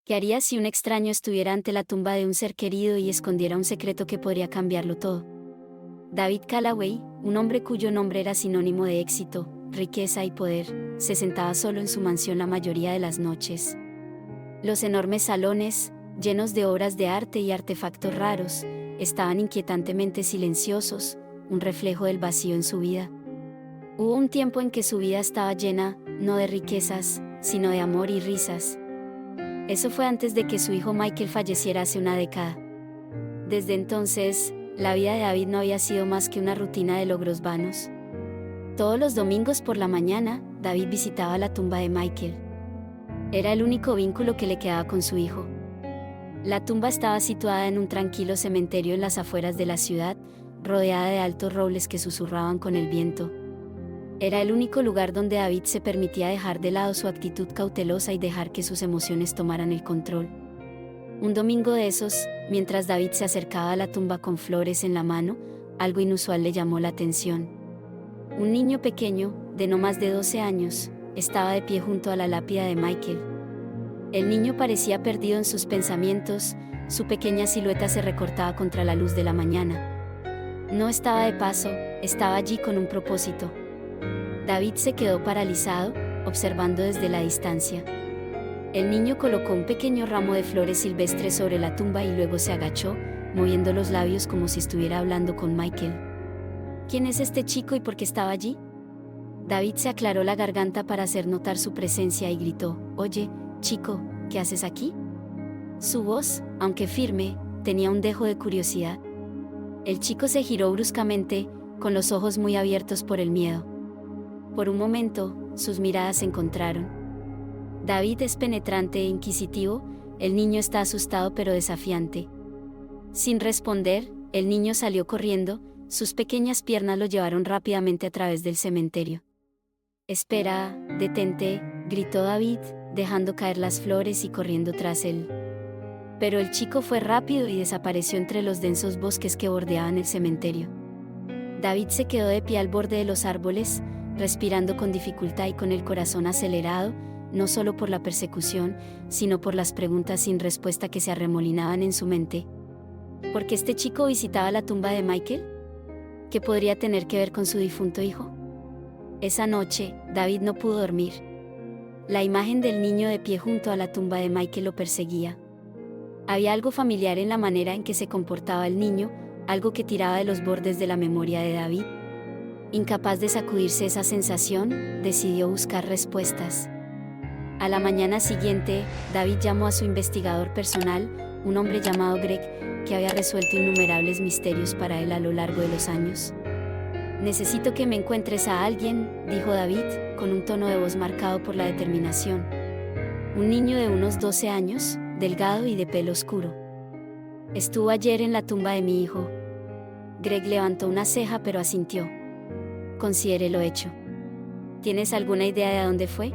¿Qué harías si un extraño estuviera ante la tumba de un ser querido y escondiera un secreto que podría cambiarlo todo? David Callaway, un hombre cuyo nombre era sinónimo de éxito, riqueza y poder, se sentaba solo en su mansión la mayoría de las noches. Los enormes salones, llenos de obras de arte y artefactos raros, estaban inquietantemente silenciosos, un reflejo del vacío en su vida. Hubo un tiempo en que su vida estaba llena, no de riquezas, sino de amor y risas. Eso fue antes de que su hijo Michael falleciera hace una década. Desde entonces, la vida de David no había sido más que una rutina de logros vanos. Todos los domingos por la mañana, David visitaba la tumba de Michael. Era el único vínculo que le quedaba con su hijo. La tumba estaba situada en un tranquilo cementerio en las afueras de la ciudad, rodeada de altos robles que susurraban con el viento. Era el único lugar donde David se permitía dejar de lado su actitud cautelosa y dejar que sus emociones tomaran el control. Un domingo de esos, mientras David se acercaba a la tumba con flores en la mano, algo inusual le llamó la atención. Un niño pequeño, de no más de 12 años, estaba de pie junto a la lápida de Michael. El niño parecía perdido en sus pensamientos, su pequeña silueta se recortaba contra la luz de la mañana. No estaba de paso, estaba allí con un propósito. David se quedó paralizado, observando desde la distancia. El niño colocó un pequeño ramo de flores silvestres sobre la tumba y luego se agachó, moviendo los labios como si estuviera hablando con Michael. ¿Quién es este chico y por qué estaba allí? David se aclaró la garganta para hacer notar su presencia y gritó: «Oye, chico, ¿qué haces aquí?». Su voz, aunque firme, tenía un dejo de curiosidad. El chico se giró bruscamente, con los ojos muy abiertos por el miedo. Por un momento, sus miradas se encontraron. David es penetrante e inquisitivo, el niño está asustado pero desafiante. Sin responder, el niño salió corriendo, sus pequeñas piernas lo llevaron rápidamente a través del cementerio. «Espera, detente», gritó David, dejando caer las flores y corriendo tras él. Pero el chico fue rápido y desapareció entre los densos bosques que bordeaban el cementerio. David se quedó de pie al borde de los árboles, respirando con dificultad y con el corazón acelerado, no solo por la persecución, sino por las preguntas sin respuesta que se arremolinaban en su mente. ¿Por qué este chico visitaba la tumba de Michael? ¿Qué podría tener que ver con su difunto hijo? Esa noche, David no pudo dormir. La imagen del niño de pie junto a la tumba de Michael lo perseguía. Había algo familiar en la manera en que se comportaba el niño, algo que tiraba de los bordes de la memoria de David. Incapaz de sacudirse esa sensación, decidió buscar respuestas. A la mañana siguiente, David llamó a su investigador personal, un hombre llamado Greg, que había resuelto innumerables misterios para él a lo largo de los años. «Necesito que me encuentres a alguien», dijo David, con un tono de voz marcado por la determinación. Un niño de unos 12 años, delgado y de pelo oscuro. «Estuvo ayer en la tumba de mi hijo». Greg levantó una ceja pero asintió. «Considere lo hecho». «¿Tienes alguna idea de a dónde fue?».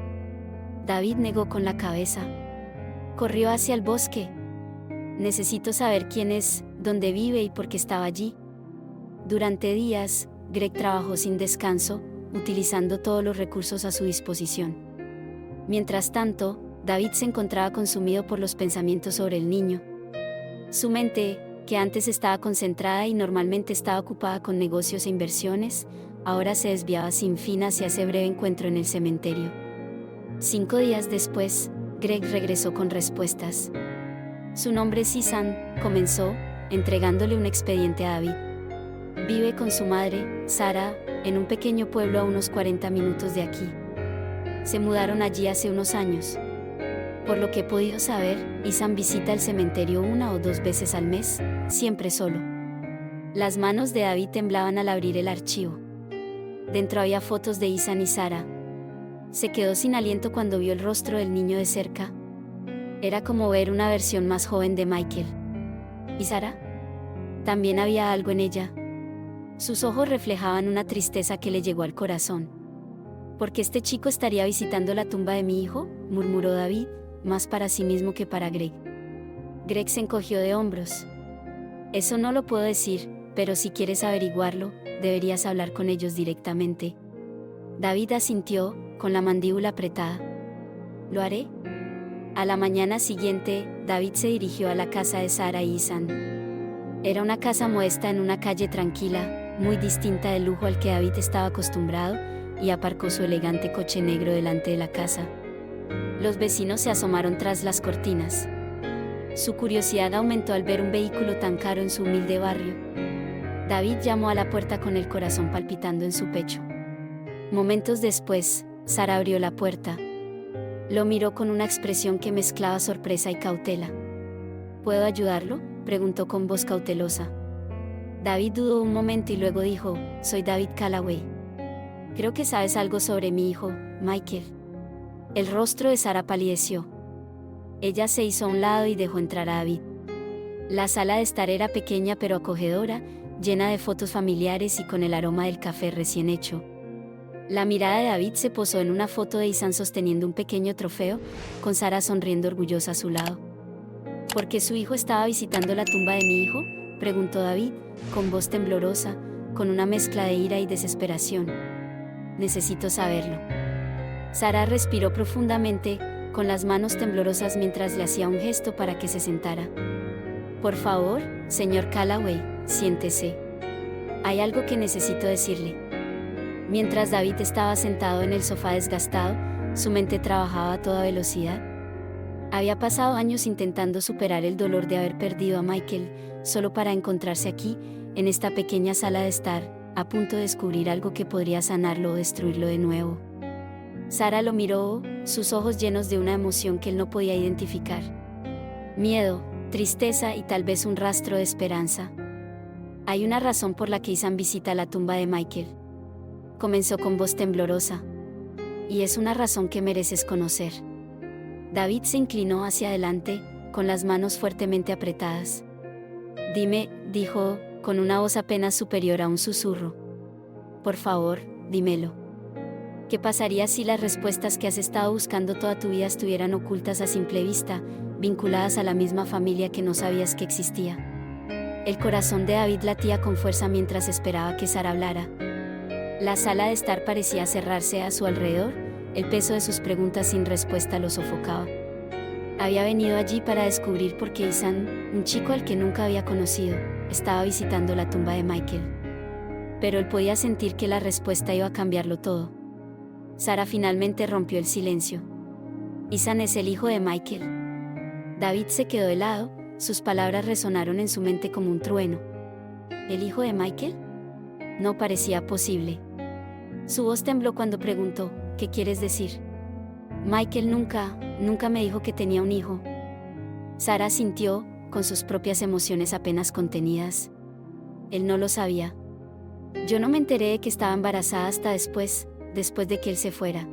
David negó con la cabeza. «Corrió hacia el bosque. Necesito saber quién es, dónde vive y por qué estaba allí». Durante días, Greg trabajó sin descanso, utilizando todos los recursos a su disposición. Mientras tanto, David se encontraba consumido por los pensamientos sobre el niño. Su mente, que antes estaba concentrada y normalmente estaba ocupada con negocios e inversiones, ahora se desviaba sin fin hacia ese breve encuentro en el cementerio. 5 días después, Greg regresó con respuestas. Su nombre es Isan, comenzó, entregándole un expediente a David. Vive con su madre, Sara, en un pequeño pueblo a unos 40 minutos de aquí. Se mudaron allí hace unos años. Por lo que he podido saber, Isan visita el cementerio 1 o 2 veces al mes, siempre solo. Las manos de David temblaban al abrir el archivo. Dentro había fotos de Isan y Sara. Se quedó sin aliento cuando vio el rostro del niño de cerca. Era como ver una versión más joven de Michael. ¿Y Sara? También había algo en ella. Sus ojos reflejaban una tristeza que le llegó al corazón. ¿Por qué este chico estaría visitando la tumba de mi hijo?, murmuró David, más para sí mismo que para Greg. Greg se encogió de hombros. «Eso no lo puedo decir, pero si quieres averiguarlo, deberías hablar con ellos directamente». David asintió, con la mandíbula apretada. «Lo haré». A la mañana siguiente, David se dirigió a la casa de Sara y Ethan. Era una casa modesta en una calle tranquila, muy distinta del lujo al que David estaba acostumbrado, y aparcó su elegante coche negro delante de la casa. Los vecinos se asomaron tras las cortinas. Su curiosidad aumentó al ver un vehículo tan caro en su humilde barrio. David llamó a la puerta con el corazón palpitando en su pecho. Momentos después, Sara abrió la puerta. Lo miró con una expresión que mezclaba sorpresa y cautela. ¿Puedo ayudarlo?, preguntó con voz cautelosa. David dudó un momento y luego dijo: soy David Callaway. Creo que sabes algo sobre mi hijo, Michael. El rostro de Sara palideció. Ella se hizo a un lado y dejó entrar a David. La sala de estar era pequeña pero acogedora, llena de fotos familiares y con el aroma del café recién hecho. La mirada de David se posó en una foto de Ethan sosteniendo un pequeño trofeo, con Sara sonriendo orgullosa a su lado. ¿Por qué su hijo estaba visitando la tumba de mi hijo?, preguntó David, con voz temblorosa, con una mezcla de ira y desesperación. Necesito saberlo. Sara respiró profundamente, con las manos temblorosas mientras le hacía un gesto para que se sentara. Por favor, señor Callaway, siéntese. Hay algo que necesito decirle. Mientras David estaba sentado en el sofá desgastado, su mente trabajaba a toda velocidad. Había pasado años intentando superar el dolor de haber perdido a Michael, solo para encontrarse aquí, en esta pequeña sala de estar, a punto de descubrir algo que podría sanarlo o destruirlo de nuevo. Sara lo miró, sus ojos llenos de una emoción que él no podía identificar. Miedo, tristeza y tal vez un rastro de esperanza. Hay una razón por la que Ethan visita la tumba de Michael. Comenzó con voz temblorosa. Y es una razón que mereces conocer. David se inclinó hacia adelante, con las manos fuertemente apretadas. Dime, dijo, con una voz apenas superior a un susurro. Por favor, dímelo. ¿Qué pasaría si las respuestas que has estado buscando toda tu vida estuvieran ocultas a simple vista, vinculadas a la misma familia que no sabías que existía? El corazón de David latía con fuerza mientras esperaba que Sara hablara. La sala de estar parecía cerrarse a su alrededor, el peso de sus preguntas sin respuesta lo sofocaba. Había venido allí para descubrir por qué Ethan, un chico al que nunca había conocido, estaba visitando la tumba de Michael. Pero él podía sentir que la respuesta iba a cambiarlo todo. Sara finalmente rompió el silencio. Ethan es el hijo de Michael. David se quedó helado, sus palabras resonaron en su mente como un trueno. ¿El hijo de Michael? No parecía posible. Su voz tembló cuando preguntó: ¿qué quieres decir? Michael nunca me dijo que tenía un hijo. Sara sintió, con sus propias emociones apenas contenidas. Él no lo sabía. Yo no me enteré de que estaba embarazada hasta después de que él se fuera.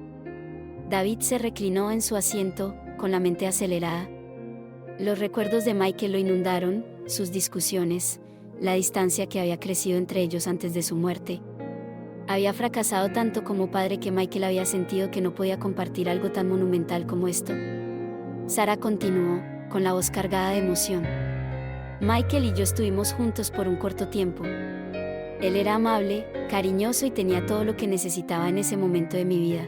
David se reclinó en su asiento, con la mente acelerada. Los recuerdos de Michael lo inundaron, sus discusiones, la distancia que había crecido entre ellos antes de su muerte. Había fracasado tanto como padre que Michael había sentido que no podía compartir algo tan monumental como esto. Sara continuó, con la voz cargada de emoción. Michael y yo estuvimos juntos por un corto tiempo. Él era amable, cariñoso y tenía todo lo que necesitaba en ese momento de mi vida.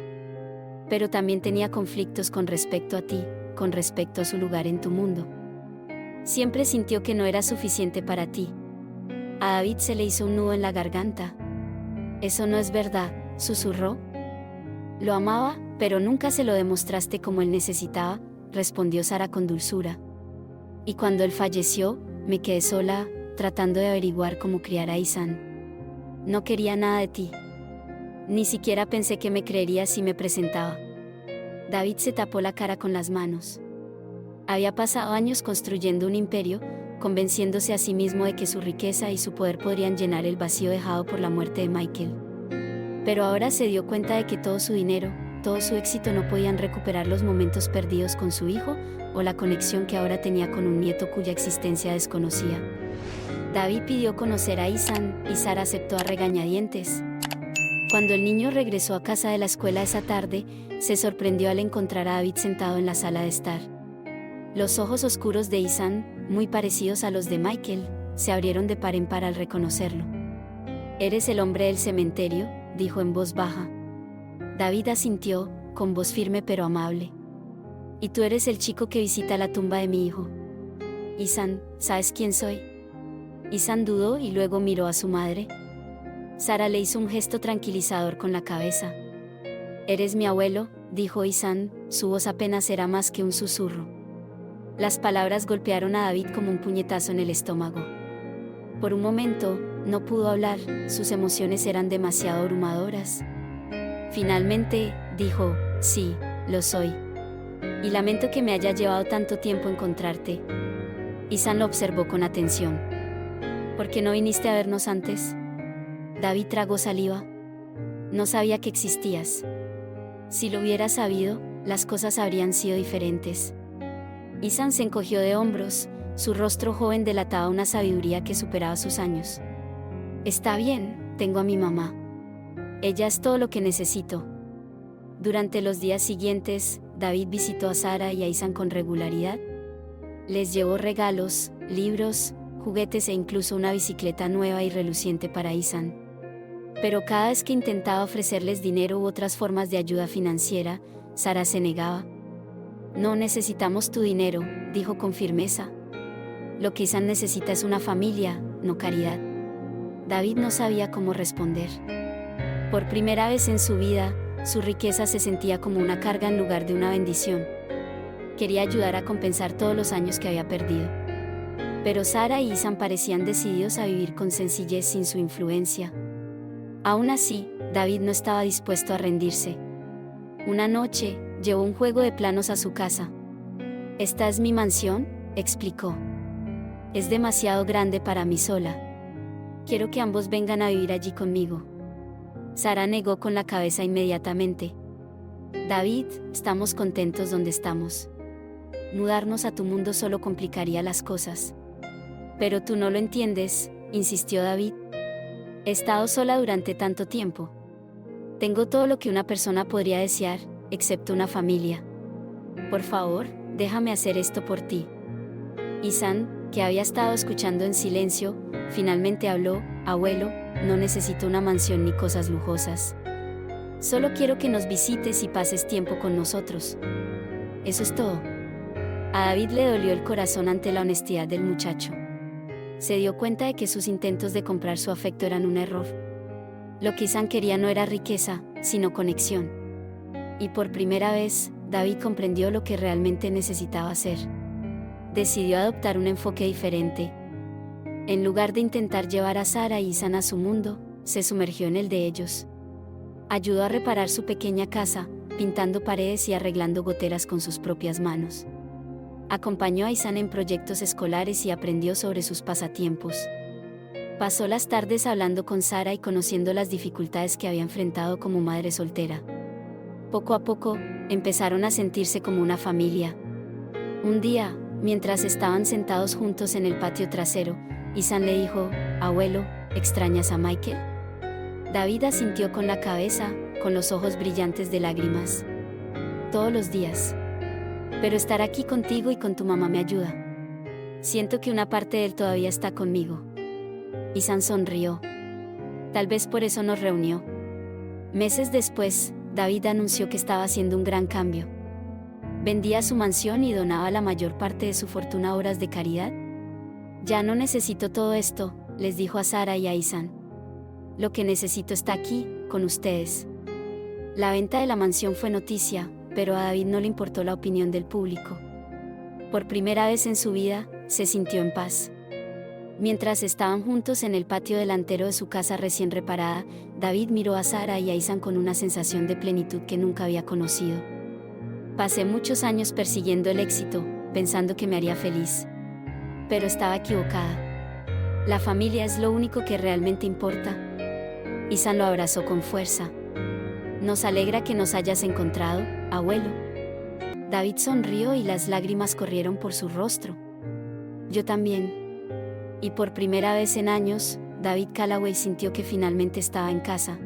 Pero también tenía conflictos con respecto a ti, con respecto a su lugar en tu mundo. Siempre sintió que no era suficiente para ti. A David se le hizo un nudo en la garganta. «Eso no es verdad», susurró. «Lo amaba, pero nunca se lo demostraste como él necesitaba», respondió Sara con dulzura. «Y cuando él falleció, me quedé sola, tratando de averiguar cómo criar a Ethan. No quería nada de ti. Ni siquiera pensé que me creería si me presentaba». David se tapó la cara con las manos. Había pasado años construyendo un imperio, convenciéndose a sí mismo de que su riqueza y su poder podrían llenar el vacío dejado por la muerte de Michael. Pero ahora se dio cuenta de que todo su dinero, todo su éxito no podían recuperar los momentos perdidos con su hijo, o la conexión que ahora tenía con un nieto cuya existencia desconocía. David pidió conocer a Ethan, y Sara aceptó a regañadientes. Cuando el niño regresó a casa de la escuela esa tarde, se sorprendió al encontrar a David sentado en la sala de estar. Los ojos oscuros de Ethan, muy parecidos a los de Michael, se abrieron de par en par al reconocerlo. «¿Eres el hombre del cementerio?», dijo en voz baja. David asintió, con voz firme pero amable. Y tú eres el chico que visita la tumba de mi hijo. Ethan, ¿sabes quién soy? Ethan dudó y luego miró a su madre. Sara le hizo un gesto tranquilizador con la cabeza. Eres mi abuelo, dijo Ethan, su voz apenas era más que un susurro. Las palabras golpearon a David como un puñetazo en el estómago. Por un momento, no pudo hablar, sus emociones eran demasiado abrumadoras. Finalmente, dijo, sí, lo soy. Y lamento que me haya llevado tanto tiempo encontrarte. Ethan lo observó con atención. ¿Por qué no viniste a vernos antes? David tragó saliva. No sabía que existías. Si lo hubiera sabido, las cosas habrían sido diferentes. Ethan se encogió de hombros, su rostro joven delataba una sabiduría que superaba sus años. Está bien, tengo a mi mamá. Ella es todo lo que necesito. Durante los días siguientes, David visitó a Sara y a Ethan con regularidad. Les llevó regalos, libros, juguetes e incluso una bicicleta nueva y reluciente para Ethan. Pero cada vez que intentaba ofrecerles dinero u otras formas de ayuda financiera, Sara se negaba. No necesitamos tu dinero, dijo con firmeza. Lo que Ethan necesita es una familia, no caridad. David no sabía cómo responder. Por primera vez en su vida, su riqueza se sentía como una carga en lugar de una bendición. Quería ayudar a compensar todos los años que había perdido. Pero Sara y Ethan parecían decididos a vivir con sencillez sin su influencia. Aún así, David no estaba dispuesto a rendirse. Una noche, llevó un juego de planos a su casa. «Esta es mi mansión», explicó. «Es demasiado grande para mí sola. Quiero que ambos vengan a vivir allí conmigo». Sara negó con la cabeza inmediatamente. «David, estamos contentos donde estamos. Mudarnos a tu mundo solo complicaría las cosas». «Pero tú no lo entiendes», insistió David. «He estado sola durante tanto tiempo. Tengo todo lo que una persona podría desear, excepto una familia. Por favor, déjame hacer esto por ti». Ethan, que había estado escuchando en silencio, finalmente habló. «Abuelo, no necesito una mansión ni cosas lujosas. Solo quiero que nos visites y pases tiempo con nosotros. Eso es todo». A David le dolió el corazón ante la honestidad del muchacho. Se dio cuenta de que sus intentos de comprar su afecto eran un error. Lo que Ethan quería no era riqueza, sino conexión. Y por primera vez, David comprendió lo que realmente necesitaba hacer. Decidió adoptar un enfoque diferente. En lugar de intentar llevar a Sara y Ethan a su mundo, se sumergió en el de ellos. Ayudó a reparar su pequeña casa, pintando paredes y arreglando goteras con sus propias manos. Acompañó a Ethan en proyectos escolares y aprendió sobre sus pasatiempos. Pasó las tardes hablando con Sara y conociendo las dificultades que había enfrentado como madre soltera. Poco a poco, empezaron a sentirse como una familia. Un día, mientras estaban sentados juntos en el patio trasero, Ethan le dijo: «Abuelo, ¿extrañas a Michael?». David asintió con la cabeza, con los ojos brillantes de lágrimas. «Todos los días. Pero estar aquí contigo y con tu mamá me ayuda. Siento que una parte de él todavía está conmigo». Ethan sonrió. Tal vez por eso nos reunió. Meses después, David anunció que estaba haciendo un gran cambio. Vendía su mansión y donaba la mayor parte de su fortuna a obras de caridad. «Ya no necesito todo esto», les dijo a Sara y a Ethan. «Lo que necesito está aquí, con ustedes». La venta de la mansión fue noticia, pero a David no le importó la opinión del público. Por primera vez en su vida, se sintió en paz. Mientras estaban juntos en el patio delantero de su casa recién reparada, David miró a Sara y a Ethan con una sensación de plenitud que nunca había conocido. «Pasé muchos años persiguiendo el éxito, pensando que me haría feliz. Pero estaba equivocada. La familia es lo único que realmente importa». Ethan lo abrazó con fuerza. «Nos alegra que nos hayas encontrado, abuelo». David sonrió y las lágrimas corrieron por su rostro. «Yo también». Y por primera vez en años, David Callaway sintió que finalmente estaba en casa,